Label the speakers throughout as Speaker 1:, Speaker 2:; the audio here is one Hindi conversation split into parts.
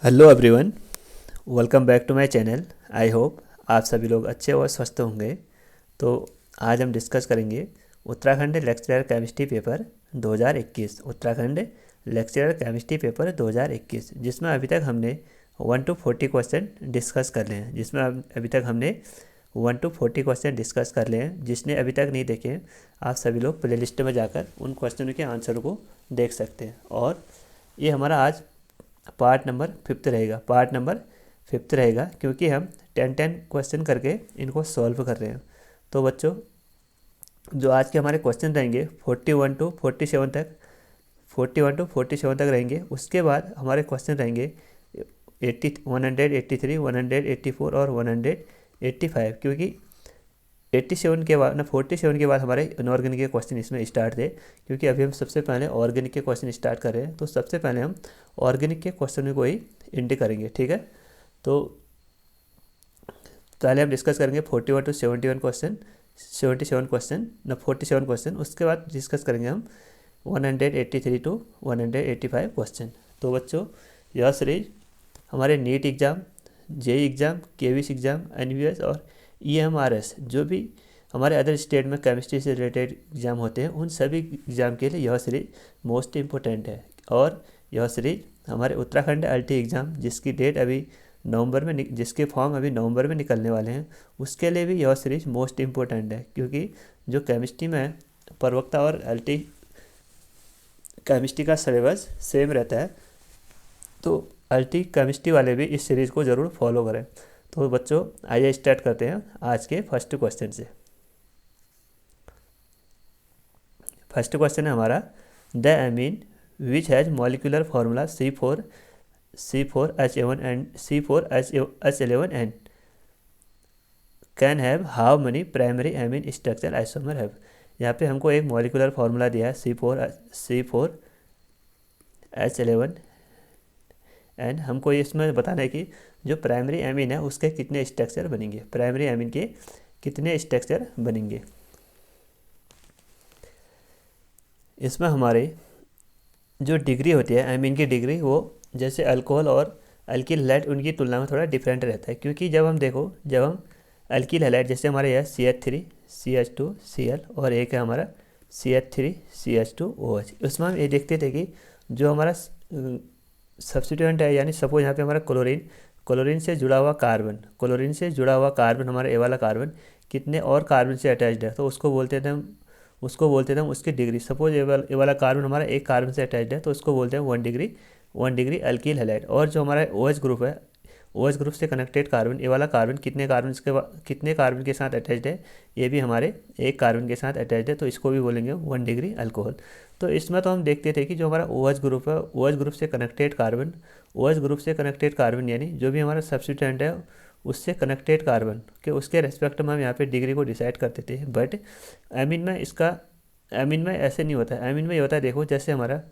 Speaker 1: Hello everyone, welcome back to my channel. I hope आप सभी लोग अच्छे और स्वस्थ होंगे। तो आज हम डिस्कस करेंगे Uttarakhand lecturer chemistry paper 2021। Uttarakhand lecturer chemistry paper 2021 जिसमें अभी तक हमने 1 to 40 क्वेश्चन डिस्कस कर लिए हैं। डिस्कस कर लिए हैं। जिसने अभी तक नहीं देखे हैं, आप सभी लोग प्ले लिस्ट में जाकर उन क्वेश्चनों के आंसर को देख सकते हैं। और ये हमारा आज पार्ट नंबर फिफ्थ रहेगा क्योंकि हम 10 क्वेश्चन करके इनको सॉल्व कर रहे हैं। तो बच्चों, जो आज के हमारे क्वेश्चन रहेंगे 41 to 47 तक रहेंगे। उसके बाद हमारे क्वेश्चन रहेंगे 183, 184 और 185, क्योंकि 87 के बाद 47 के बाद हमारे इनऑर्गेनिक के क्वेश्चन इसमें स्टार्ट थे। क्योंकि अभी हम सबसे पहले ऑर्गेनिक के क्वेश्चन स्टार्ट कर रहे हैं, तो सबसे पहले हम ऑर्गेनिक के क्वेश्चन को ही इंड करेंगे। ठीक है, तो पहले हम डिस्कस करेंगे 41 to 77 क्वेश्चन, 47 क्वेश्चन। उसके बाद डिस्कस करेंगे हम 183 to 185 क्वेश्चन। तो बच्चों, यह सीरीज हमारे NEET exam, JEE exam, KVS exam, NVS और EMRS, जो भी हमारे अदर स्टेट में केमिस्ट्री से रिलेटेड एग्ज़ाम होते हैं, उन सभी एग्ज़ाम के लिए यह सीरीज मोस्ट इम्पोर्टेंट है। और यह सीरीज हमारे उत्तराखंड LT एग्ज़ाम, जिसकी डेट अभी जिसके फॉर्म अभी नवंबर में निकलने वाले हैं, उसके लिए भी यह सीरीज मोस्ट इम्पोर्टेंट है। क्योंकि जो केमिस्ट्री में प्रवक्ता और LT केमिस्ट्री का सिलेबस सेम रहता है, तो LT केमिस्ट्री वाले भी इस सीरीज़ को ज़रूर फॉलो करें। तो बच्चों, आइए स्टार्ट करते हैं आज के फर्स्ट क्वेश्चन से। फर्स्ट क्वेश्चन है हमारा, the amine which has molecular formula C4H11 and C4H11 and can have how many primary amine structure isomer have. यहाँ पे हमको एक मॉलिक्यूलर फार्मूला दिया है C4H11 एंड हमको इसमें बताना है कि जो प्राइमरी एमीन है उसके कितने स्ट्रक्चर बनेंगे। प्राइमरी एमीन के कितने स्ट्रक्चर बनेंगे। इसमें हमारे जो डिग्री होती है एमीन की डिग्री, वो जैसे अल्कोहल और अल्किल हैलाइड उनकी तुलना में थोड़ा डिफरेंट रहता है। क्योंकि जब हम अल्किल हैलाइड, जैसे हमारे यह CH3 CH2 Cl और एक है हमारा CH3 CH2 OH, उसमें हम ये देखते थे कि जो हमारा सब्स्टिट्यूएंट है, यानी सपोज यहाँ पे हमारा क्लोरीन से जुड़ा हुआ कार्बन हमारा ए वाला कार्बन कितने और कार्बन से अटैच्ड है, तो उसको बोलते थे हम उसकी डिग्री। सपोज ए वाला कार्बन हमारा एक कार्बन से अटैच्ड है, तो उसको बोलते हैं 1 डिग्री अल्किल हैलाइड। और जो हमारा OH ग्रुप है, OH ग्रुप से कनेक्टेड कार्बन, ए वाला कार्बन कितने कार्बन के साथ अटैच्ड है, ये भी हमारे एक कार्बन के साथ अटैच्ड है, तो इसको भी बोलेंगे 1 डिग्री अल्कोहल। तो इसमें तो हम देखते थे कि जो हमारा OH ग्रुप है, OH ग्रुप से कनेक्टेड कार्बन यानी जो भी हमारा सब्स्टिट्यूएंट है उससे कनेक्टेड कार्बन के उसके रेस्पेक्ट में हम यहाँ पे डिग्री को डिसाइड करते थे। बट एमीन में ऐसे नहीं होता है। एमीन में ये होता है, देखो जैसे हमारा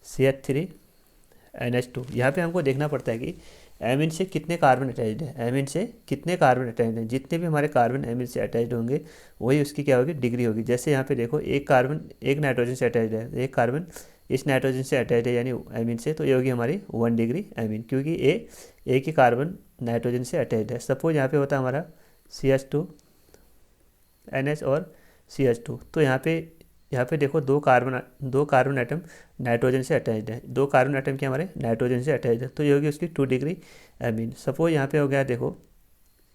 Speaker 1: CH3NH2, यहाँ पे हमको देखना पड़ता है कि एमीन से कितने कार्बन अटैच्ड है। जितने भी हमारे कार्बन एमीन से अटैच्ड होंगे, वही उसकी क्या होगी, डिग्री होगी। जैसे यहाँ पे देखो, एक कार्बन एक नाइट्रोजन से अटैच्ड है, एक कार्बन इस नाइट्रोजन से अटैच्ड है यानी एमीन से, तो ये होगी हमारी 1 डिग्री एमीन, क्योंकि एक ही कार्बन नाइट्रोजन से अटैच्ड है। सपोज यहाँ पे होता है हमारा CH2NH और CH2, तो यहाँ पे देखो दो कार्बन एटम नाइट्रोजन से अटैच्ड है, दो कार्बन एटम के हमारे नाइट्रोजन से अटैच्ड है, तो ये होगी उसकी 2 डिग्री एमीन। सपोज यहाँ पे हो गया, देखो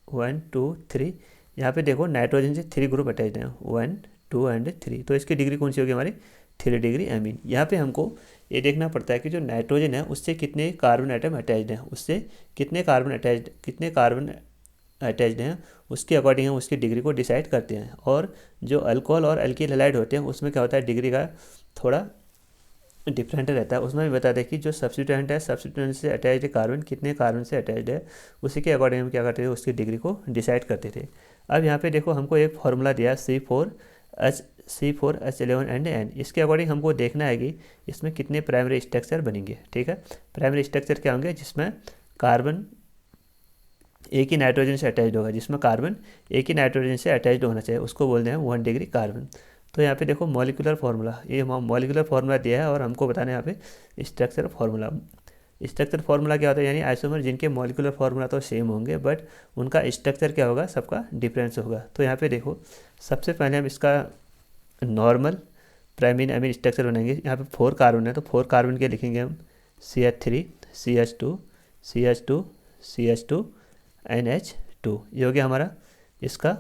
Speaker 1: 1 2 3, यहाँ पे देखो नाइट्रोजन से 3 ग्रुप अटैच्ड हैं, 1 2 एंड 3, तो इसकी डिग्री कौन सी होगी हमारी 3 डिग्री एमीन। यहाँ पे हमको ये देखना पड़ता है कि जो नाइट्रोजन है उससे कितने कार्बन एटम अटैच्ड हैं, कितने कार्बन अटैच्ड हैं, उसके अकॉर्डिंग हम उसकी डिग्री को डिसाइड करते हैं। और जो अल्कोहल और अल्किल हैलाइड होते हैं उसमें क्या होता है, डिग्री का थोड़ा डिफरेंट रहता है। उसमें भी बता दें कि जो सब्स्टिट्यूएंट से अटैच्ड कार्बन कितने कार्बन से अटैच्ड है, उसी के अकॉर्डिंग हम क्या करते थे, उसकी डिग्री को डिसाइड करते थे। अब यहाँ पे देखो हमको एक फार्मूला दिया C4H11 एंड N, इसके अकॉर्डिंग हमको देखना है कि इसमें कितने प्राइमरी स्ट्रक्चर बनेंगे। ठीक है, प्राइमरी स्ट्रक्चर क्या होंगे, जिसमें कार्बन एक ही नाइट्रोजन से अटैच्ड होगा, उसको बोलते हैं 1 डिग्री कार्बन। तो यहाँ पे देखो मॉलिक्यूलर फार्मूला दिया है और हमको बताना है यहाँ पे स्ट्रक्चर फार्मूला। स्ट्रक्चर फार्मूला क्या होता है, यानी आइसोमर जिनके मॉलिक्यूलर फार्मूला तो सेम होंगे बट उनका स्ट्रक्चर क्या होगा, सबका डिफरेंस होगा। तो यहाँ पे देखो सबसे पहले हम इसका नॉर्मल प्राइमरी अमीन स्ट्रक्चर बनाएंगे। यहाँ पे 4 कार्बन है तो 4 कार्बन के लिखेंगे हम CH3 CH2 CH2 CH2 NH2। ये हो गया हमारा इसका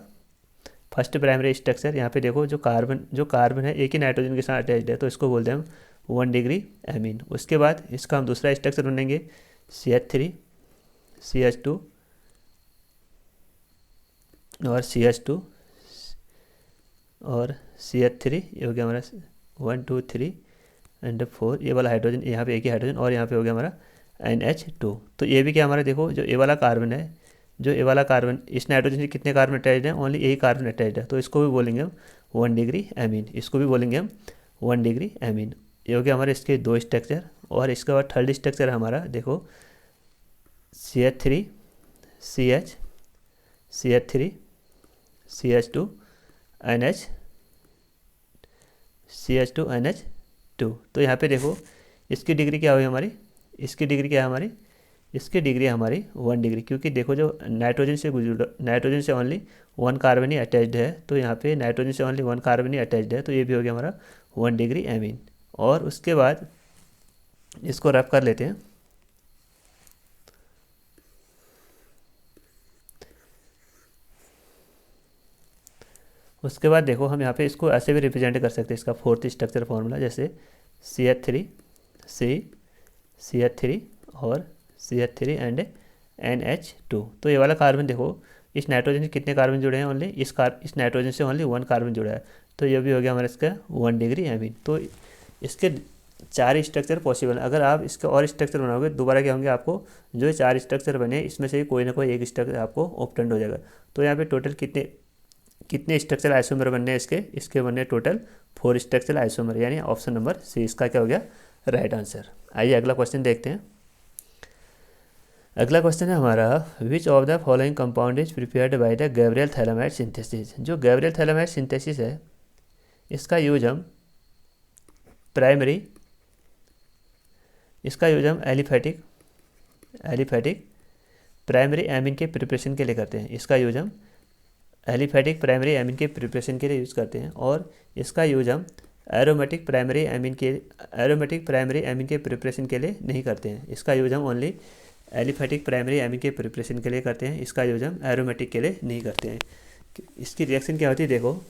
Speaker 1: फर्स्ट प्राइमरी स्ट्रक्चर। यहाँ पे देखो जो कार्बन है एक ही नाइट्रोजन के साथ अटैच्ड है तो इसको बोलते हैं हम 1 डिग्री अमीन। उसके बाद इसका हम दूसरा स्ट्रक्चर बनाएंगे CH3 CH2 और CH2 और CH3। ये हो गया हमारा 1 2 3 एंड 4, ये वाला हाइड्रोजन, यहाँ पे एक ही हाइड्रोजन, और यहाँ पे हो गया हमारा NH2। तो ये भी क्या हमारा देखो जो ए वाला कार्बन है, जो ए वाला कार्बन इस नाइट्रोजन से कितने कार्बन अटैच्ड हैं, ओनली एक कार्बन अटैच्ड है तो इसको भी बोलेंगे हम 1 डिग्री अमीन, इसको भी बोलेंगे हम 1 डिग्री अमीन। ये हो गया हमारे इसके 2 स्ट्रक्चर। और इसके बाद थर्ड स्ट्रक्चर हमारा देखो CH3 CH CH3 CH2 NH CH2 NH2। तो यहाँ पे देखो इसकी डिग्री क्या हुई हमारी, इसकी डिग्री क्या है हमारी, इसकी डिग्री है हमारी 1 डिग्री, क्योंकि देखो जो नाइट्रोजन से ओनली 1 कार्बन ही अटैच्ड है तो यहाँ पे नाइट्रोजन से ओनली 1 कार्बन ही अटैच्ड है तो ये भी हो गया हमारा 1 डिग्री अमीन। और उसके बाद इसको रफ कर लेते हैं। उसके बाद देखो हम यहाँ पे इसको ऐसे भी रिप्रेजेंट कर सकते हैं, इसका फोर्थ स्ट्रक्चर फार्मूला जैसे CH3 CH3 और CH3 एंड NH2। तो ये वाला कार्बन देखो इस नाइट्रोजन से कितने कार्बन जुड़े हैं, ओनली इस नाइट्रोजन से ओनली 1 कार्बन जुड़ा है तो ये भी हो गया हमारा इसका 1 डिग्री अमीन। तो इसके 4 स्ट्रक्चर पॉसिबल है। अगर आप इसके और स्ट्रक्चर बनाओगे दोबारा क्या होंगे, आपको जो 4 स्ट्रक्चर बने इसमें से कोई ना कोई एक स्ट्रक्चर आपको ऑप्टेंड हो जाएगा। तो यहाँ पे टोटल कितने स्ट्रक्चर आइसोमर बनने हैं, इसके बनने टोटल 4 स्ट्रक्चर आइसोमर, यानी ऑप्शन नंबर सी इसका क्या हो गया राइट आंसर। आइए अगला क्वेश्चन देखते हैं। अगला क्वेश्चन है हमारा विच of the following compound is prepared by the Gabriel phthalimide synthesis. जो गैब्रियल थैलामाइड सिंथेसिस है इसका यूज हम एलिफेटिक प्राइमरी एमिन के प्रिपरेशन के लिए करते हैं। इसका यूज हम एलिफेटिक प्राइमरी एमिन के प्रिपरेशन के लिए यूज़ करते हैं। और इसका यूज हम एरोमेटिक प्राइमरी एमिन के प्रिपरेशन के लिए नहीं करते हैं। इसका यूज हम ओनली एलिफेटिक प्राइमरी एमिन के प्रिपरेशन के लिए करते हैं। इसका यूज हम एरोमेटिक के लिए नहीं करते हैं। इसकी रिएक्शन क्या होती है, देखो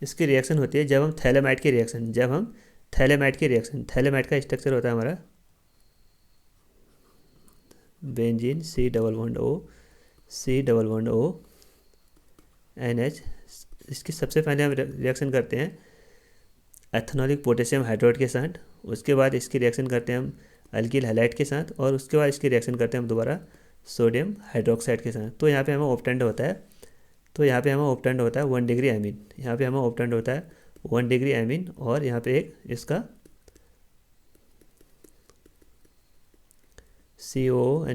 Speaker 1: इसकी रिएक्शन होती है जब हम थैलेमाइड की रिएक्शन, थैलेमाइड का स्ट्रक्चर होता है हमारा बेंजीन C++O NH। इसकी सबसे पहले हम रिएक्शन करते हैं एथेनॉलिक पोटेशियम हाइड्रोड के साथ, उसके बाद इसकी रिएक्शन करते हैं हम अल्किल हैलाइड के साथ, और उसके बाद इसकी रिएक्शन करते हैं हम दोबारा सोडियम हाइड्रोक्साइड के साथ। तो यहाँ पे हमें ऑप्टेंड होता है 1 डिग्री अमीन। यहाँ पे हमें ऑप्टेंड होता है 1 डिग्री अमीन, और यहाँ पे एक इसका CO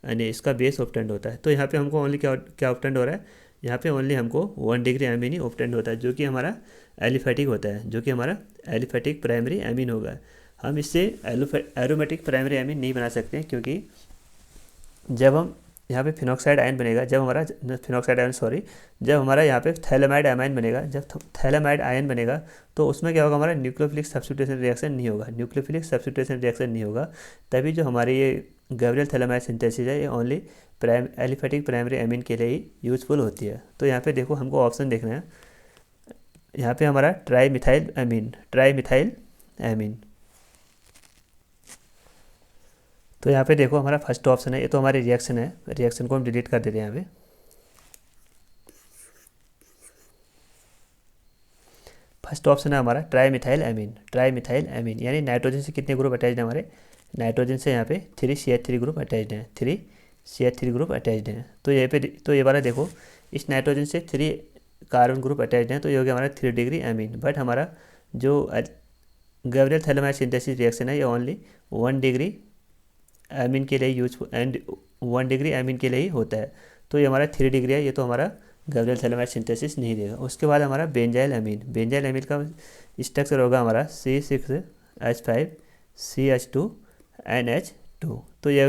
Speaker 1: यानी इसका बेस ऑप्टेंड होता है। तो यहाँ पे हमको ओनली क्या ऑप्टेंड हो रहा है, यहाँ पे ओनली हमको 1 डिग्री अमीन ही ऑप्टेंड होता है, जो कि हमारा एलिफेटिक होता है, जो कि हमारा एलिफेटिक प्राइमरी अमीन होगा। हम इससे एरोमेटिक प्राइमरी अमीन नहीं बना सकते, क्योंकि जब हम यहाँ पे फिनॉक्साइड आयन बनेगा, जब हमारा यहाँ पे थैलेमाइड आयन बनेगा, जब थैलेमाइड आयन बनेगा तो उसमें क्या होगा, हमारा न्यूक्लियोफिलिक सब्स्टिट्यूशन रिएक्शन नहीं होगा। तभी जो हमारी ये गैब्रियल थैलामाइड सिंथेसिस है ये ओनली एलिफेटिक प्राइमरी अमीन के लिए ही यूजफुल होती है। तो यहाँ पे देखो हमको ऑप्शन देखना है, यहाँ पे हमारा ट्राई मिथाइल अमीन। तो यहाँ पे देखो हमारा फर्स्ट ऑप्शन है, ये तो हमारी रिएक्शन है, रिएक्शन को हम डिलीट कर देते हैं यहाँ पे। फर्स्ट ऑप्शन है हमारा ट्राई मिथाइल अमीन, यानी नाइट्रोजन से कितने ग्रुप अटैच्ड हैं हमारे, नाइट्रोजन से यहाँ पे 3 CH3 ग्रुप अटैच्ड हैं, 3 CH3 ग्रुप अटैच्ड हैं। तो ये वाला देखो इस नाइट्रोजन से 3 कार्बन ग्रुप अटैच्ड हैं तो ये हो गया हमारा 3 डिग्री अमीन। बट हमारा जो गैब्रियल थैलामाइड सिंथेसिस रिएक्शन है ये ओनली 1 डिग्री अमीन के लिए यूजफुल एंड 1 डिग्री अमीन के लिए ही होता है। तो ये हमारा 3 डिग्री है, ये तो हमारा गैब्रियल थैलेमाइड सिंथेसिस नहीं देगा। उसके बाद हमारा बेंजाइल अमीन, बेंजाइल अमीन का स्ट्रक्चर होगा हमारा C6H5CH2NH2। तो ये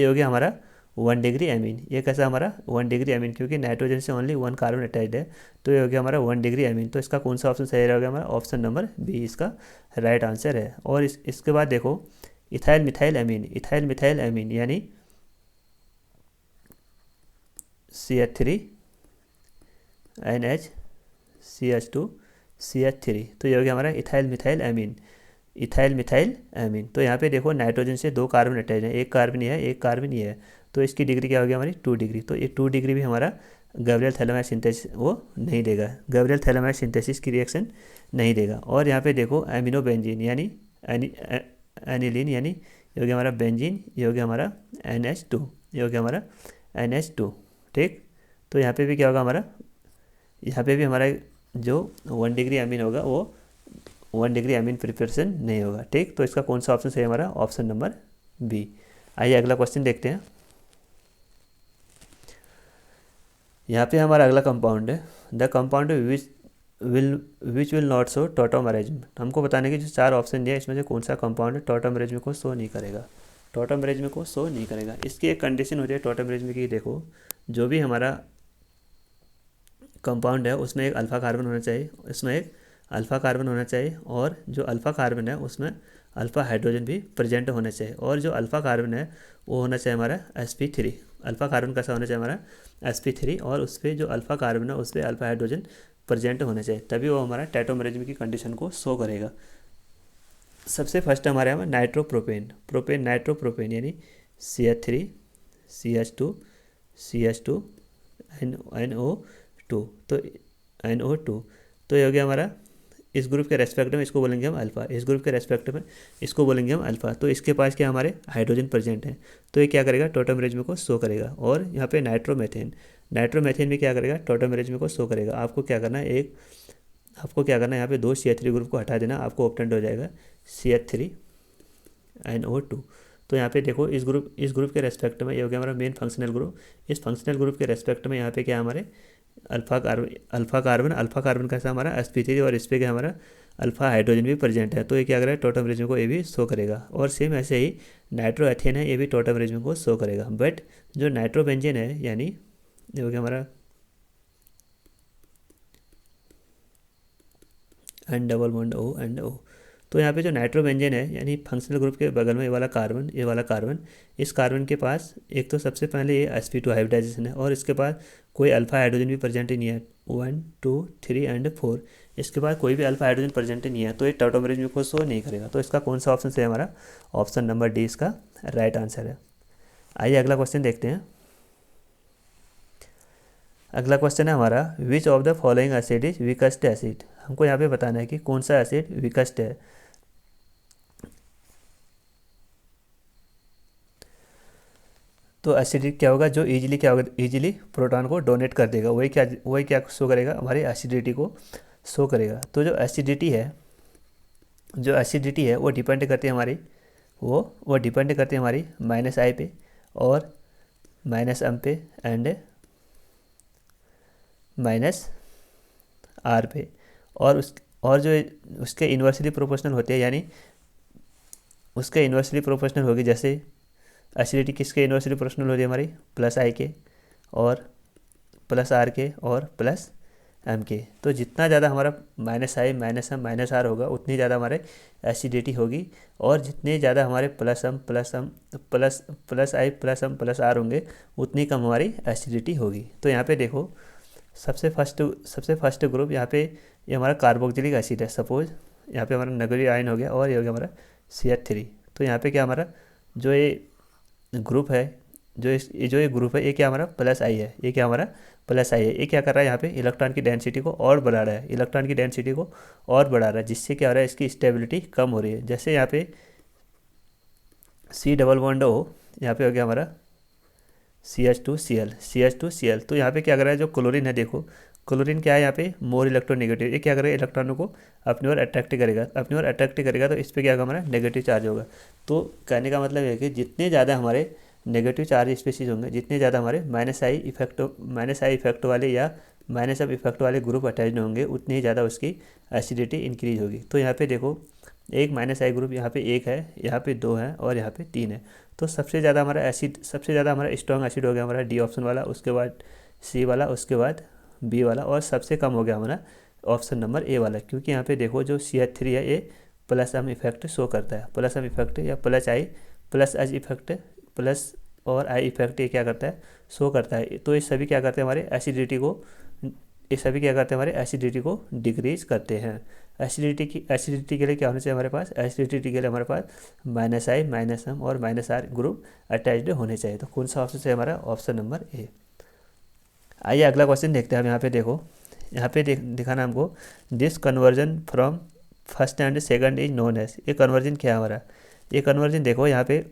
Speaker 1: हो गया हमारा 1 डिग्री अमीन। ये कैसा हमारा 1 डिग्री अमीन, क्योंकि नाइट्रोजन से ओनली 1 कार्बन अटैच्ड है, तो ये हो गया हमारा 1 डिग्री अमीन। तो इसका कौन सा ऑप्शन सही रहेगा हमारा? ऑप्शन नंबर बी इसका राइट आंसर है। और इसके बाद देखो इथाइल मिथाइल अमीन, इथाइल मिथाइल अमीन यानी CH3NH CH2CH3, तो ये हो गया हमारा इथाइल मिथाइल अमीन, इथाइल मिथाइल अमीन। तो यहाँ पे देखो नाइट्रोजन से 2 कार्बन अटैच है, एक कार्बन ये है, एक कार्बन ये है, तो इसकी डिग्री क्या हो गया हमारी 2 डिग्री। तो ये 2 डिग्री भी हमारा गैब्रियल थैलेमाइड सिंथेसिस वो नहीं देगा, गैब्रियल थैलेमाइड सिंथेसिस की रिएक्शन नहीं देगा। और यहाँ पे देखो एमिनो बेंजीन यानी एनिलीन यानी ये हो गया हमारा बेंजीन, ये हो गया हमारा NH2, ये हो गया हमारा NH2। ठीक, तो यहाँ पे भी क्या होगा हमारा, यहाँ पे भी हमारा जो 1 डिग्री अमीन होगा वो 1 डिग्री अमीन प्रिपरेशन नहीं होगा। ठीक, तो इसका कौन सा ऑप्शन सही है हमारा? Option number B. आइए अगला क्वेश्चन देखते हैं। यहाँ पे हमारा अगला कंपाउंड है, the compound which will not show tautomerism. हमको बताने की जो 4 ऑप्शन दिया इसमें से कौन सा कंपाउंड टॉटोमेरिज्म को शो नहीं करेगा, टॉटोमेरिज्म को शो नहीं करेगा। इसकी एक कंडीशन होती है टॉटोमेरिज्म की, देखो जो भी हमारा कंपाउंड है उसमें एक अल्फ़ा कार्बन होना चाहिए, इसमें एक अल्फ़ा कार्बन होना चाहिए, और जो अल्फ़ा कार्बन है उसमें अल्फ़ा हाइड्रोजन भी प्रेजेंट होना चाहिए, और जो अल्फ़ा कार्बन है वो होना चाहिए हमारा sp3। अल्फ़ा कार्बन कैसा होना चाहिए हमारा? sp3, और उस पर जो अल्फ़ा कार्बन है उस पर अल्फ़ा हाइड्रोजन प्रेजेंट होना चाहिए, तभी वो हमारा टॉटोमेरिज्म की कंडीशन को शो करेगा। सबसे फर्स्ट हमारे यहाँ नाइट्रोप्रोपेन, प्रोपेन नाइट्रोप्रोपेन यानी CH3 CH2 CH2 NO2, तो NO2, तो ये हो गया हमारा इस ग्रुप के रेस्पेक्ट में इसको बोलेंगे हम अल्फ़ा, इस ग्रुप के रेस्पेक्ट में इसको बोलेंगे हम अल्फ़ा। तो इसके पास क्या हमारे हाइड्रोजन प्रेजेंट है, तो ये क्या करेगा? टॉटोमेरिज्म को शो करेगा। और यहाँ पे नाइट्रोमेथेन, नाइट्रोमेथेन भी क्या करेगा? टॉटोमेरिज्म को शो करेगा। आपको क्या करना है, आपको क्या करना है, यहाँ पे 2 CH3 ग्रुप को हटा देना, आपको ऑप्टेंड हो जाएगा CH3NO2। तो यहाँ पे देखो इस ग्रुप के रेस्पेक्ट में ये हो गया हमारा मेन फंक्शनल ग्रुप, इस फंक्शनल ग्रुप के रेस्पेक्ट में यहाँ पे क्या हमारे अल्फ़ा कार्बन कैसा हमारा sp3, और इस पर क्या हमारा अल्फ़ा हाइड्रोजन भी प्रेजेंट है, तो ये क्या करेगा? टॉटोमेरिज्म को ये भी शो करेगा। और सेम ऐसे ही नाइट्रोएथेन है, ये भी टॉटोमेरिज्म को शो करेगा। बट जो नाइट्रोबेंजीन है यानी ये हो गया हमारा N=O, तो यहाँ पे जो नाइट्रोबेंजीन है यानी फंक्शनल ग्रुप के बगल में ये वाला कार्बन, इस कार्बन के पास एक तो सबसे पहले ये sp2 हाइब्रिडाइजेशन है, और इसके पास कोई अल्फ़ा हाइड्रोजन भी प्रेजेंट ही नहीं है, 1 2 3 एंड 4, इसके बाद कोई भी अल्फ़ा हाइड्रोजन प्रेजेंट ही नहीं है, तो ये टॉटोमेरिज्म को शो नहीं करेगा। तो इसका कौन सा ऑप्शन से हमारा? ऑप्शन नंबर डी इसका राइट आंसर है। आइए अगला क्वेश्चन देखते हैं। अगला क्वेश्चन है हमारा विच of the following acid is weakest acid. हमको यहाँ पे बताना है कि कौन सा एसिड वीकेस्ट है। तो एसिडिक क्या होगा? जो इजीली प्रोटॉन को डोनेट कर देगा, वही क्या शो करेगा? हमारी एसिडिटी को शो करेगा। तो जो एसिडिटी है वो डिपेंड करती है हमारी वो डिपेंड करती है हमारी -I पे और -M पे एंड -R पे, और जो उसके इन्वर्सली प्रोपोर्शनल होते हैं, यानी उसके इन्वर्सली प्रोपोर्शनल होगी। जैसे एसिडिटी किसके इन्वर्सली प्रोपोर्शनल होती है हमारी? +I के और +R के और +M के। तो जितना ज़्यादा हमारा -I -M -R होगा उतनी ज़्यादा हमारे एसिडिटी होगी, और जितने ज़्यादा हमारे +M +I +M +R होंगे उतनी कम हमारी एसिडिटी होगी। तो यहाँ पे देखो सबसे फर्स्ट ग्रुप यहाँ पे ये हमारा कार्बोक्सिलिक एसिड है। सपोज यहाँ पे हमारा नेगेटिव आयन हो गया, और ये हो गया हमारा CH3। तो यहाँ पे क्या हमारा जो ये ग्रुप है, ये ग्रुप है, ये क्या हमारा +I है, ये क्या हमारा +I है। ये क्या कर रहा है? यहाँ पे इलेक्ट्रॉन की डेंसिटी को और बढ़ा रहा है, जिससे क्या हो रहा है? इसकी स्टेबिलिटी कम हो रही है। जैसे यहाँ पे C=O, यहाँ पे हो गया हमारा CH2Cl। तो यहाँ पे क्या कर रहा है? जो क्लोरीन है, देखो क्लोरीन क्या है यहाँ पे? More electronegative. ये क्या करेगा? इलेक्ट्रॉनों को अपनी ओर अट्रैक्ट करेगा, तो इस पर क्या होगा? हमारा नेगेटिव चार्ज होगा। तो कहने का मतलब है कि जितने ज़्यादा हमारे नेगेटिव चार्ज स्पीशीज होंगे, जितने ज़्यादा हमारे -I इफेक्ट वाले या माइनस ऑफ इफेक्ट वाले ग्रुप अटैच होंगे उतनी ही ज़्यादा उसकी एसिडिटी इंक्रीज होगी। तो यहाँ पे देखो एक माइनस आई ग्रुप यहाँ पे एक है, यहाँ पे दो है और यहाँ पे तीन है। तो सबसे ज़्यादा हमारा स्ट्रॉन्ग एसिड हो गया हमारा डी ऑप्शन वाला, उसके बाद सी वाला, उसके बाद बी वाला, और सबसे कम हो गया हमारा ऑप्शन नंबर ए वाला। क्योंकि यहाँ पे देखो जो CH3 है ये प्लस एम इफेक्ट शो करता है, प्लस एम इफेक्ट या प्लस एच इफेक्ट, प्लस और आई इफेक्ट ये क्या करता है, शो करता है। तो ये सभी क्या करते हैं हमारे एसिडिटी को डिक्रीज करते हैं। एसिडिटी के लिए क्या होना चाहिए हमारे पास, एसिडिटी के लिए हमारे पास माइनस आई, माइनस एम और माइनस आर ग्रुप अटैच्ड होने चाहिए। तो कौन सा ऑप्शन है हमारा, ऑप्शन नंबर ए। आइए अगला क्वेश्चन देखते हैं हम। यहाँ पे देखो, यहाँ पे दिखाना हमको, this conversion from first and second is known as. ये कन्वर्जन क्या है हमारा, ये कन्वर्जन देखो यहाँ पे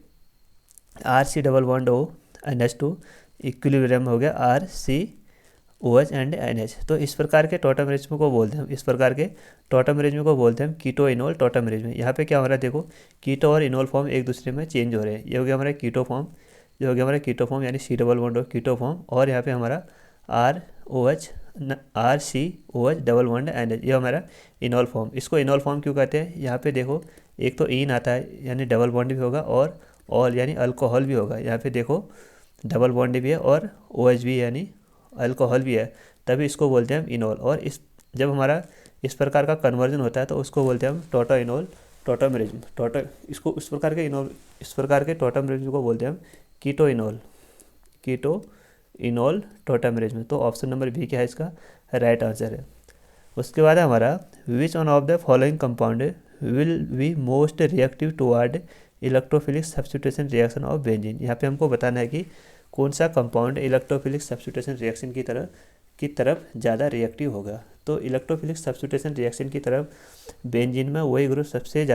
Speaker 1: RC double bond O NH2 equilibrium हो गया RCOH एंड NH। तो इस प्रकार के टॉटम अरेंजमेंट को बोलते हैं, इस प्रकार के टॉटम अरेंजमेंट को बोलते हैं कीटो इनोल टॉटम अरेंजमेंट। यहाँ पे क्या हो रहा है देखो, कीटो और इनोल फॉर्म एक दूसरे में चेंज हो रहे हैं। ये हो गया हमारा कीटो फॉर्म, ये हो गया हमारा कीटो फॉर्म यानी C double bond O keto form, और यहाँ पे हमारा RCOH डबल बॉन्ड NH, ये हमारा इनोल फॉर्म। इसको इनोल फॉर्म क्यों कहते हैं, यहाँ पे देखो एक तो इन आता है यानी डबल बॉन्ड भी होगा, और ऑल यानी अल्कोहल भी होगा। यहाँ पे देखो डबल बॉन्ड भी है और OH भी यानी अल्कोहल भी है, तभी इसको बोलते हैं हम इनोल। और जब हमारा इस प्रकार का कन्वर्जन होता है तो उसको बोलते हैं हम टोटो इनोल टोटम अरेंजमेंट। इसको इस प्रकार के टोटम अरेंजमेंट को बोलते हैं हम कीटो इनोल टोटम अरेंजमेंट। तो ऑप्शन नंबर बी क्या है इसका राइट आंसर है। उसके बाद हमारा which one of the following compound will be most reactive toward electrophilic substitution reaction of benzene. यहाँ पे हमको बताना है कि कौन सा कंपाउंड इलेक्ट्रोफिलिक सब्स्टिट्यूशन रिएक्शन की तरफ ज़्यादा रिएक्टिव होगा। तो इलेक्ट्रोफिलिक सब्स्टिट्यूशन रिएक्शन की तरफ बेंजीन में वही ग्रुप सबसे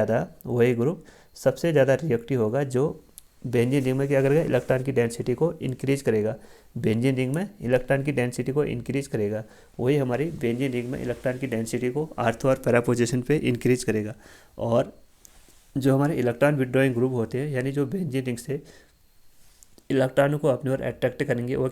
Speaker 1: ज़्यादा रिएक्टिव होगा जो बेंजीन रिंग में क्या करेगा, इलेक्ट्रॉन की डेंसिटी को इंक्रीज करेगा। बेंजीन रिंग में इलेक्ट्रॉन की डेंसिटी को इंक्रीज करेगा, वही हमारी बेंजीन रिंग में इलेक्ट्रॉन की डेंसिटी को अर्थ और पैरा पोजीशन पे इंक्रीज करेगा। और जो हमारे इलेक्ट्रॉन विड्रॉइंग ग्रुप होते हैं यानी जो बेंजीन रिंग से इलेक्ट्रॉनों को अपनी ओर अट्रैक्ट करेंगे, वो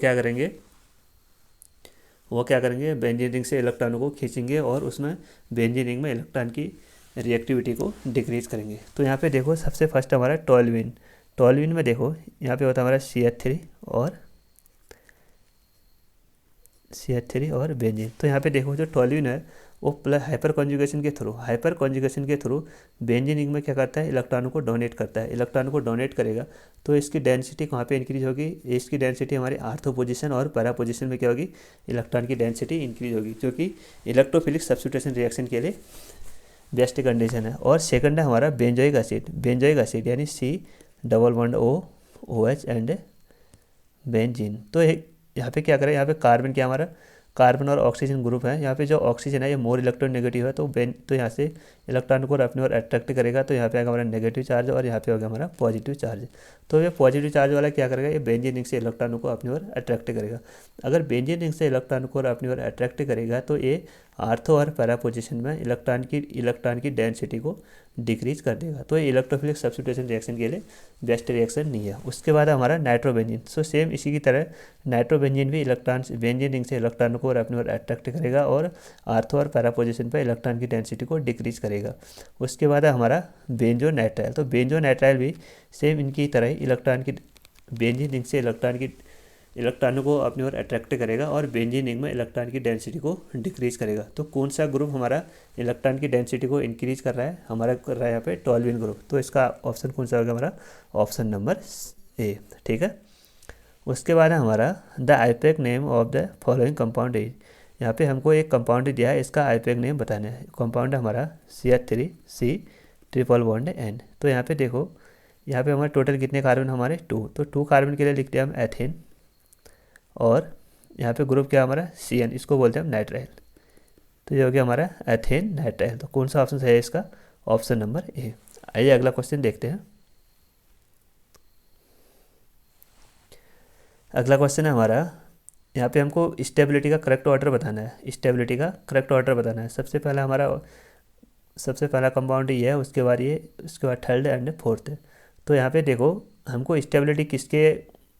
Speaker 1: क्या करेंगे बेंजीन रिंग से इलेक्ट्रॉनों को खींचेंगे और उसमें बेंजीन रिंग में इलेक्ट्रॉन की रिएक्टिविटी को डिक्रीज करेंगे। तो यहाँ पे देखो सबसे फर्स्ट हमारा टॉल्विन में देखो यहाँ पे होता है हमारा CH3 और बेंजीन। तो यहाँ पे देखो जो टॉल्विन है वो प्लस हाइपर कॉन्जुगेशन के थ्रू बेंजीन रिंग में क्या करता है, इलेक्ट्रॉनों को डोनेट करता है। इलेक्ट्रॉनों को डोनेट करेगा तो इसकी डेंसिटी कहाँ पे इंक्रीज होगी, इसकी डेंसिटी हमारे आर्थो पोजीशन और पैरा पोजीशन में क्या होगी, इलेक्ट्रॉन की डेंसिटी इंक्रीज होगी, जो कि इलेक्ट्रोफिलिक सब्स्टिट्यूशन रिएक्शन के लिए बेस्ट कंडीशन है। और सेकंड है हमारा बेंजोइक एसिड यानी C double bond OH and benzene. तो यहाँ पे क्या करें, यहाँ पे कार्बन और ऑक्सीजन ग्रुप है। यहाँ पे जो ऑक्सीजन है ये मोर इलेक्ट्रॉन नेगेटिव है, तो यहाँ से इलेक्ट्रॉन को अपनी ओर अट्रैक्ट करेगा। तो यहाँ पे आएगा हमारा नेगेटिव चार्ज और यहाँ पे होगा हमारा पॉजिटिव चार्ज। तो ये पॉजिटिव चार्ज वाला क्या करेगा, ये बेंजीन रिंग से इलेक्ट्रॉनों को अपनी ओर अट्रैक्ट करेगा। अगर बेंजीन रिंग से इलेक्ट्रॉन को अपनी ओर अट्रैक्ट करेगा तो ये आर्थो और पैरा पोजीशन में इलेक्ट्रॉन की डेंसिटी को डिक्रीज कर देगा। तो ये इलेक्ट्रोफिलिक सब्स्टिट्यूशन रिएक्शन के लिए बेस्ट रिएक्शन नहीं है। उसके बाद हमारा नाइट्रोबेंजीन। सो सेम इसी की तरह नाइट्रोबेंजीन भी बेंजीन रिंग से इलेक्ट्रॉन को अपनी ओर अट्रैक्ट करेगा और आर्थो और पैरा पोजीशन पर इलेक्ट्रॉन की डेंसिटी को डिक्रीज करेगा। उसके बाद हमारा बेंजोनाइट्राइल। तो बेंजोनाइट्राइल भी सेम इनकी तरह ही बेंजीन रिंग से इलेक्ट्रॉनों को अपनी ओर अट्रैक्ट करेगा और बेंजीन रिंग में इलेक्ट्रॉन की डेंसिटी को डिक्रीज करेगा। तो कौन सा ग्रुप हमारा इलेक्ट्रॉन की डेंसिटी को इंक्रीज कर रहा है, हमारा कर रहा है यहाँ पे टॉल्विन ग्रुप। तो इसका ऑप्शन कौन सा होगा हमारा, ऑप्शन नंबर ए। ठीक है। उसके बाद हमारा the IUPAC name of the following compound is. यहाँ पे हमको एक कंपाउंड दिया है, इसका आईपैक नेम बताना है। कंपाउंड हमारा CH3C ट्रिपल बॉन्ड N। तो यहाँ पे देखो, यहाँ पे हमारे टोटल कितने कार्बन हमारे 2। तो 2 कार्बन के लिए लिखते हैं हम एथेन, और यहाँ पे ग्रुप क्या हमारा CN, इसको बोलते हैं हम नाइट्राइल। तो ये हो गया हमारा एथेन नाइट्राइल। तो कौन सा ऑप्शन है इसका, ऑप्शन नंबर ए। आइए अगला क्वेश्चन देखते हैं। अगला क्वेश्चन है हमारा, यहाँ पे हमको स्टेबिलिटी का करेक्ट ऑर्डर बताना है। सबसे पहला कंपाउंड ये है, उसके बाद थर्ड एंड फोर्थ। तो यहाँ पे देखो हमको स्टेबिलिटी किसके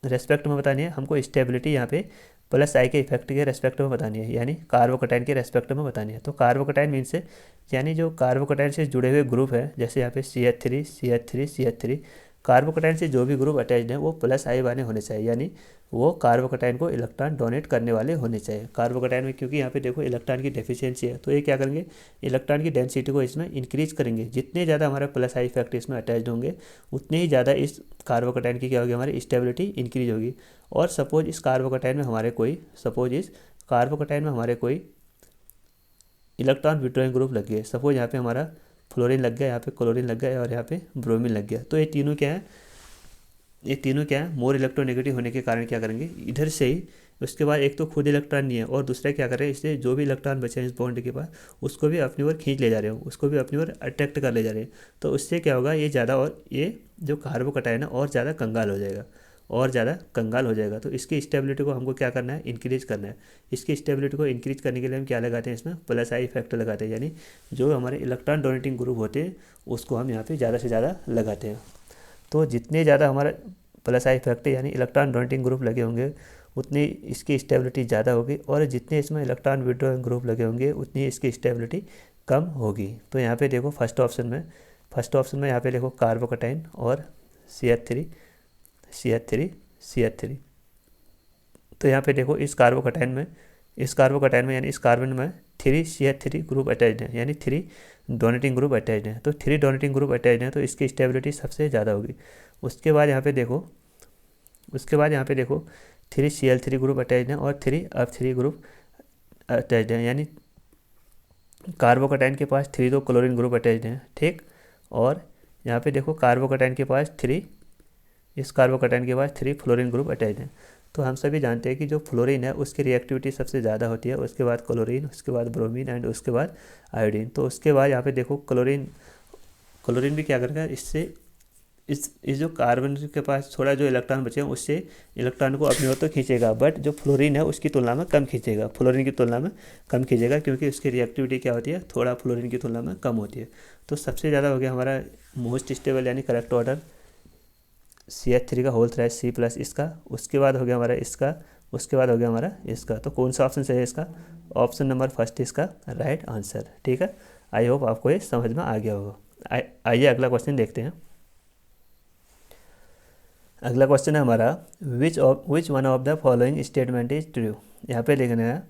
Speaker 1: रेस्पेक्ट में बतानी है, हमको स्टेबिलिटी यहाँ पे प्लस आई के इफेक्ट के रेस्पेक्ट में बतानी है, यानी कार्बोकटाइन के रेस्पेक्ट में बतानी है। तो कार्बोकटाइन मीन से यानी जो कार्बोकटाइन से जुड़े हुए ग्रुप है, जैसे यहाँ पे CH3 CH3 CH3, कार्बोकटाइन से जो भी ग्रुप अटैच्ड है वो प्लस आई वाले होने चाहिए, यानी वो कार्बोकटाइन को इलेक्ट्रॉन डोनेट करने वाले होने चाहिए। कार्बोकटाइन में क्योंकि यहाँ पे देखो इलेक्ट्रॉन की डेफिशिएंसी है, तो ये क्या करेंगे, इलेक्ट्रॉन की डेंसिटी को इसमें इंक्रीज करेंगे। जितने ज़्यादा हमारे प्लस आई इफेक्ट इसमें अटैच्ड होंगे उतने ही ज़्यादा इस कार्बोकटाइन की क्या होगी, हमारी स्टेबिलिटी इंक्रीज होगी। और सपोज इस कार्बोकटाइन में हमारे कोई इलेक्ट्रॉन विड्रॉइंग ग्रुप लग गए, सपोज यहाँ पे हमारा फ्लोरीन लग गया, यहाँ पे क्लोरीन लग गया और यहाँ पे ब्रोमीन लग गया, तो ये तीनों क्या है, मोर इलेक्ट्रोनेगेटिव होने के कारण क्या करेंगे, इधर से ही उसके बाद एक तो खुद इलेक्ट्रॉन नहीं है और दूसरा क्या कर रहे हैं, इससे जो भी इलेक्ट्रॉन बचे हैं इस बॉन्ड के पास उसको भी अपनी ओर खींच ले जा रहे हो, उसको भी अपनी ओर अट्रैक्ट कर ले जा रहे हैं। तो उससे क्या होगा, ये ज़्यादा और ये जो कार्बोकटाइन है और ज़्यादा कंगाल हो जाएगा। तो इसकी स्टेबिलिटी को हमको क्या करना है, इंक्रीज करना है। इसकी स्टेबिलिटी को इंक्रीज करने के लिए हम क्या लगाते हैं, इसमें प्लस आई इफेक्ट लगाते हैं, यानी जो हमारे इलेक्ट्रॉन डोनेटिंग ग्रुप होते हैं उसको हम यहाँ पे ज़्यादा से ज़्यादा लगाते हैं। तो जितने ज़्यादा हमारा प्लस आई इफेक्ट यानी इलेक्ट्रॉन डोनेटिंग ग्रुप लगे होंगे उतनी इसकी स्टेबिलिटी ज़्यादा होगी, और जितने इसमें इलेक्ट्रॉन विड्रॉइंग ग्रुप लगे होंगे उतनी इसकी स्टेबिलिटी कम होगी। तो यहाँ पे देखो फर्स्ट ऑप्शन में यहाँ पे देखो कार्बोकटाइन और CH3 CH3 CH3। तो यहाँ पे देखो इस कार्बोकटाइन में यानी इस कार्बन में 3 CH3 ग्रुप अटैच्ड है, यानी 3 डोनेटिंग ग्रुप अटैच्ड हैं। तो 3 डोनेटिंग ग्रुप अटैच्ड हैं तो इसकी स्टेबिलिटी सबसे ज़्यादा होगी। उसके बाद यहाँ पे देखो 3 Cl3 ग्रुप अटैच्ड हैं और 3 F3 ग्रुप अटैच्ड हैं, यानी कार्बोकटाइन के पास 3 तो क्लोरीन ग्रुप अटैच्ड हैं, ठीक। और यहाँ पे देखो कार्बोकटाइन के पास 3 फ्लोरीन ग्रुप अटैच्ड हैं। तो हम सभी जानते हैं कि जो फ्लोरीन है उसकी रिएक्टिविटी सबसे ज़्यादा होती है, उसके बाद क्लोरीन, उसके बाद ब्रोमीन एंड उसके बाद आयोडीन। तो उसके बाद यहाँ पे देखो क्लोरीन भी क्या करेगा, इससे इस जो कार्बन के पास थोड़ा जो इलेक्ट्रॉन बचे हैं उससे इलेक्ट्रॉन को अपनी ओर तो खींचेगा, बट जो फ्लोरीन है उसकी तुलना में कम खींचेगा, क्योंकि उसकी रिएक्टिविटी क्या होती है, थोड़ा फ्लोरीन की तुलना में कम होती है। तो सबसे ज़्यादा हो गया हमारा मोस्ट स्टेबल यानी करेक्ट ऑर्डर CH3 का होल थ्राइस C+ इसका, उसके बाद हो गया हमारा इसका, उसके बाद हो गया हमारा इसका। तो कौन सा ऑप्शन सही है इसका, ऑप्शन नंबर फर्स्ट इसका राइट आंसर, ठीक है। आई होप आपको ये समझ में आ गया होगा। आइए अगला क्वेश्चन देखते हैं। अगला क्वेश्चन है हमारा which one of the following statement is true. यहाँ पे लिखना है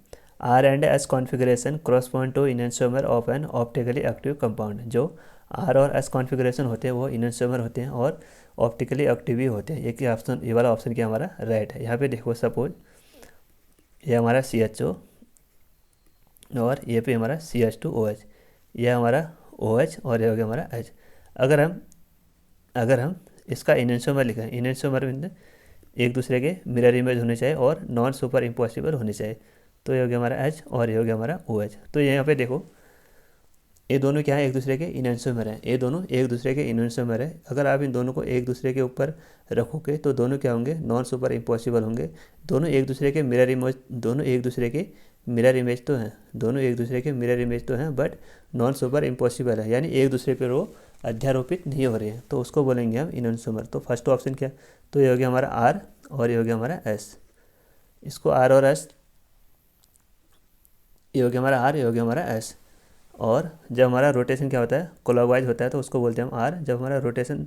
Speaker 1: R&S configuration correspond to enantiomer of an optically active compound. जो R और S कॉन्फ़िगरेशन होते हैं वो इनोसोमर होते हैं और ऑप्टिकली एक्टिव भी होते हैं। ये वाला ऑप्शन क्या हमारा राइट है। यहाँ पे देखो सपोज ये हमारा CHO और ये पे हमारा CH2OH, ये हमारा OH और ये हो गया हमारा H। अगर हम इसका इनोसोमर लिखा है, इनोसोमर में एक दूसरे के मिरर इमेज होने चाहिए और नॉन सुपर इम्पॉसिबल होने चाहिए। तो ये हो गया हमारा H और ये हो गया हमारा OH। तो यहाँ पे देखो ये दोनों क्या है, एक दूसरे के इनोसोमर हैं, अगर आप इन दोनों को एक दूसरे के ऊपर रखोगे तो दोनों क्या होंगे, नॉन सुपर इम्पॉसिबल होंगे। दोनों एक दूसरे के मिरर इमेज तो हैं बट नॉन सुपर इम्पॉसिबल है, यानी एक दूसरे पर वो अध्यारोपित नहीं हो रहे हैं, तो उसको बोलेंगे हम इनोसोमर। तो फर्स्ट ऑप्शन क्या, तो ये हो गया हमारा R और ये हो गया हमारा S। इसको R और S, ये हो गया हमारा R, ये हो गया हमारा S। और जब हमारा रोटेशन क्या होता है, क्लॉकवाइज होता है तो उसको बोलते हैं हम R। जब हमारा रोटेशन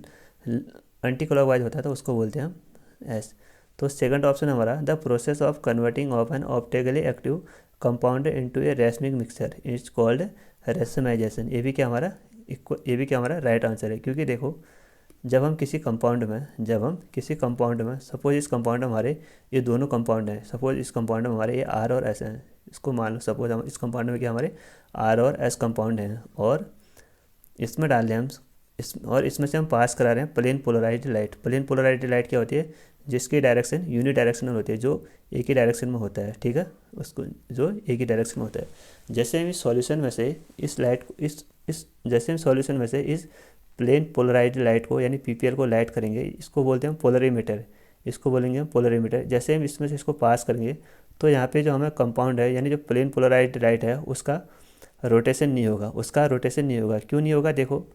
Speaker 1: एंटी क्लॉकवाइज होता है तो उसको बोलते हैं हम S। तो सेकंड ऑप्शन हमारा the process of converting of an optically active compound into A racemic mixture is called racemisation. ये भी क्या हमारा राइट आंसर है। क्योंकि देखो जब हम किसी कंपाउंड में सपोज इस कंपाउंड में हमारे ये दोनों कंपाउंड हैं, सपोज इस कंपाउंड में हमारे ये R और S हैं, इसको मान लो सपोज हम इस कंपाउंड में क्या हमारे R और S कंपाउंड हैं और इसमें डाल दें हम और इसमें से हम पास करा रहे हैं plane polarised light. Plane polarised light क्या होती है, जिसकी डायरेक्शन यूनिडायरेक्शनल होती है, जो एक ही डायरेक्शन में होता है, ठीक है, उसको जो एक ही डायरेक्शन में होता है। जैसे हम इस सॉल्यूशन में से इस प्लेन पोलराइज्ड लाइट को यानी PPL को लाइट करेंगे, इसको बोलते हैं पोलरीमीटर, जैसे हम इसमें से इसको पास करेंगे तो यहाँ पे जो हमें कंपाउंड है यानी जो प्लेन पोलराइज्ड लाइट है उसका रोटेशन नहीं होगा। क्यों नहीं होगा, देखो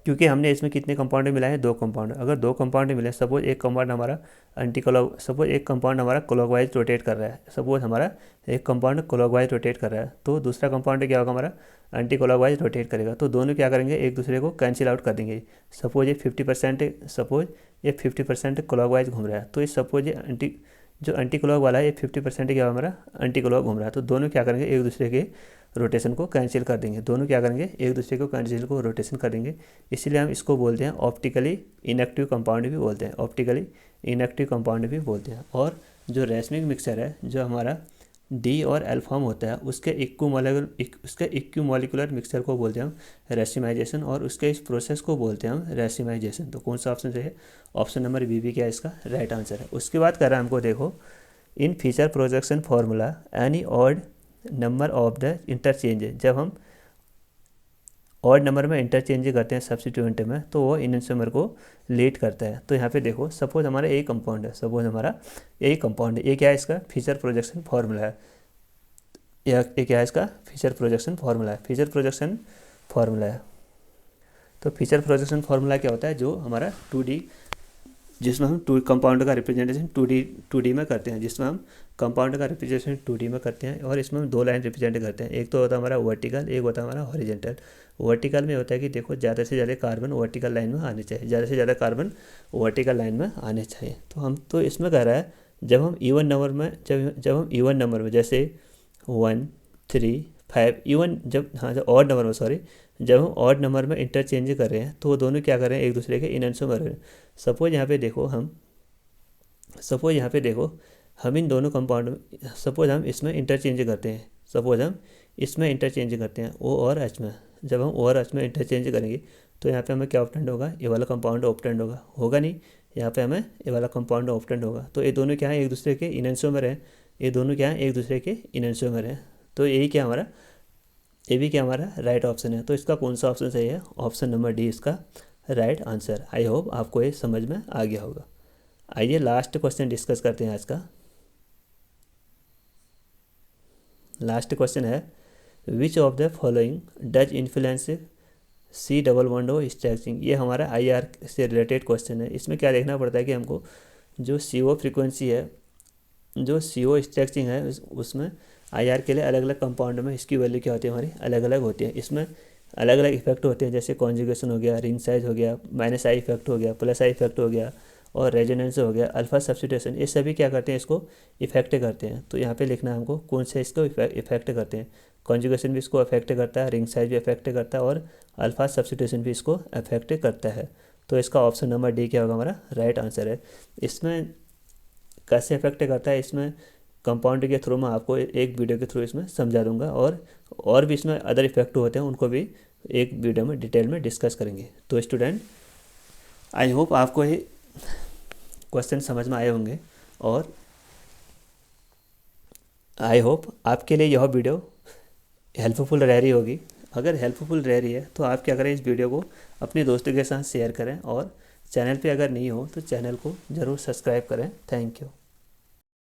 Speaker 1: क्योंकि हमने इसमें कितने कंपाउंड मिलाए हैं, 2 कंपाउंड। अगर 2 कंपाउंड मिले, सपोज एक कंपाउंड हमारा सपोज एक कंपाउंड हमारा क्लॉकवाइज रोटेट कर रहा है, सपोज हमारा एक कंपाउंड क्लॉकवाइज रोटेट कर रहा है, तो दूसरा कंपाउंड क्या होगा, हमारा एंटी क्लॉकवाइज रोटेट करेगा। तो दोनों क्या करेंगे, एक दूसरे को कैंसिल आउट कर देंगे। सपोज ये 50% क्लॉकवाइज घूम रहा है, तो ये सपोज ये जो एंटी क्लॉक वाला है, ये 50% क्या हमारा एंटी क्लॉक घूम रहा है, तो दोनों क्या करेंगे, एक दूसरे के रोटेशन को कैंसिल कर देंगे। दोनों क्या करेंगे, एक दूसरे को कैंसिल को रोटेशन कर देंगे। इसीलिए हम इसको बोलते हैं ऑप्टिकली इनएक्टिव कंपाउंड भी बोलते हैं, ऑप्टिकली इनएक्टिव कंपाउंड भी बोलते हैं। और जो रेसमिक मिक्सचर है, जो हमारा डी और एल फॉर्म होता है, उसके इक्विमोलिकुलर मिक्सचर को बोलते हैं हम रेसिमाइजेशन, और उसके इस प्रोसेस को बोलते हैं हम रेसिमाइजेशन। तो कौन सा ऑप्शन सही है, ऑप्शन नंबर बी भी क्या इसका राइट आंसर है। उसके बाद कर रहा है हमको, देखो in Fischer projection formula any odd number of the interchange, जब हम ऑड नंबर में इंटरचेंज करते हैं सब्स्टिट्यूएंट में, तो वो इनसोमर को लीड करता है। तो यहाँ पे देखो, सपोज हमारा एक कंपाउंड है, सपोज हमारा एक कंपाउंड है, ये क्या है, इसका फीचर प्रोजेक्शन फार्मूला है। ये क्या है, इसका फीचर प्रोजेक्शन फार्मूला है, फीचर प्रोजेक्शन फार्मूला है। तो फीचर प्रोजेक्शन फार्मूला क्या होता है, जो हमारा 2D, जिसमें हम कंपाउंड का रिप्रेजेंटेशन 2D में करते हैं, जिसमें हम कंपाउंड का रिप्रेजेंटेशन 2D में करते हैं, और इसमें हम 2 लाइन रिप्रेजेंट करते हैं। एक तो होता है हमारा वर्टिकल, एक होता है हमारा हॉरिजेंटल। वर्टिकल में होता है कि देखो ज़्यादा से ज़्यादा कार्बन वर्टिकल लाइन में आने चाहिए, ज़्यादा से ज़्यादा कार्बन वर्टिकल लाइन में आने चाहिए। तो हम तो इसमें कह रहा है, जब हम इवन नंबर में इवन नंबर में, जैसे 1 3 5 इवन, जब ऑड नंबर में, सॉरी, जब हम ऑड नंबर में इंटरचेंज कर रहे हैं, तो वो दोनों क्या कर रहे हैं, एक दूसरे के इनएंसोमर में। सपोज यहाँ पे देखो हम इन दोनों कंपाउंड में, सपोज हम इसमें इंटरचेंज करते हैं, ओ और एच में। जब हम ओ और एच में इंटरचेंज करेंगे, तो यहाँ पे हमें क्या ऑप्टेंड होगा, ये वाला कंपाउंड ऑप्टेंड होगा नहीं, यहाँ पे हमें ये वाला कंपाउंड ऑप्टेंड होगा। तो ये दोनों क्या है, एक दूसरे के इनएंसोमर हैं, तो यही क्या हमारा, ये भी क्या हमारा राइट ऑप्शन है। तो इसका कौन सा ऑप्शन सही है, ऑप्शन नंबर डी इसका राइट आंसर। आई होप आपको ये समझ में आ गया होगा। आइए लास्ट क्वेश्चन डिस्कस करते हैं आज का। लास्ट क्वेश्चन है, which of the following does influence C double bond O stretching. ये हमारा IR से रिलेटेड क्वेश्चन है। इसमें क्या देखना पड़ता है कि हमको जो CO फ्रीक्वेंसी है, जो CO स्ट्रेचिंग है, उसमें IR के लिए अलग अलग कंपाउंड में इसकी वैल्यू क्या होती है, हमारी अलग अलग होती है। इसमें अलग अलग इफेक्ट होते हैं, जैसे कॉन्जुगेशन हो गया, रिंग साइज हो गया, -I इफेक्ट हो गया, +I इफेक्ट हो गया, और रेजोनेंस हो गया, अल्फा सब्स्टिट्यूशन, ये सभी क्या करते हैं, इसको इफेक्ट करते हैं। तो यहाँ पे लिखना है हमको कौन से इसको इफेक्ट करते हैं। कॉन्जुगेशन भी इसको अफेक्ट करता है, रिंग साइज भी अफेक्ट करता है, और अल्फा सब्स्टिट्यूशन भी इसको अफेक्ट करता है। तो इसका ऑप्शन नंबर डी क्या होगा, हमारा राइट आंसर है। इसमें कैसे अफेक्ट करता है, इसमें कंपाउंड के थ्रू मैं आपको एक वीडियो के थ्रू इसमें समझा दूंगा, और भी इसमें अदर इफेक्ट होते हैं, उनको भी एक वीडियो में डिटेल में डिस्कस करेंगे। तो स्टूडेंट, आई होप आपको ये क्वेश्चन समझ में आए होंगे, और आई होप आपके लिए यह वीडियो हेल्पफुल रह रही होगी। अगर हेल्पफुल रह रही है, तो आप क्या करें, इस वीडियो को अपने दोस्तों के साथ शेयर करें, और चैनल पे अगर नहीं हो तो चैनल को ज़रूर सब्सक्राइब करें। Thank you.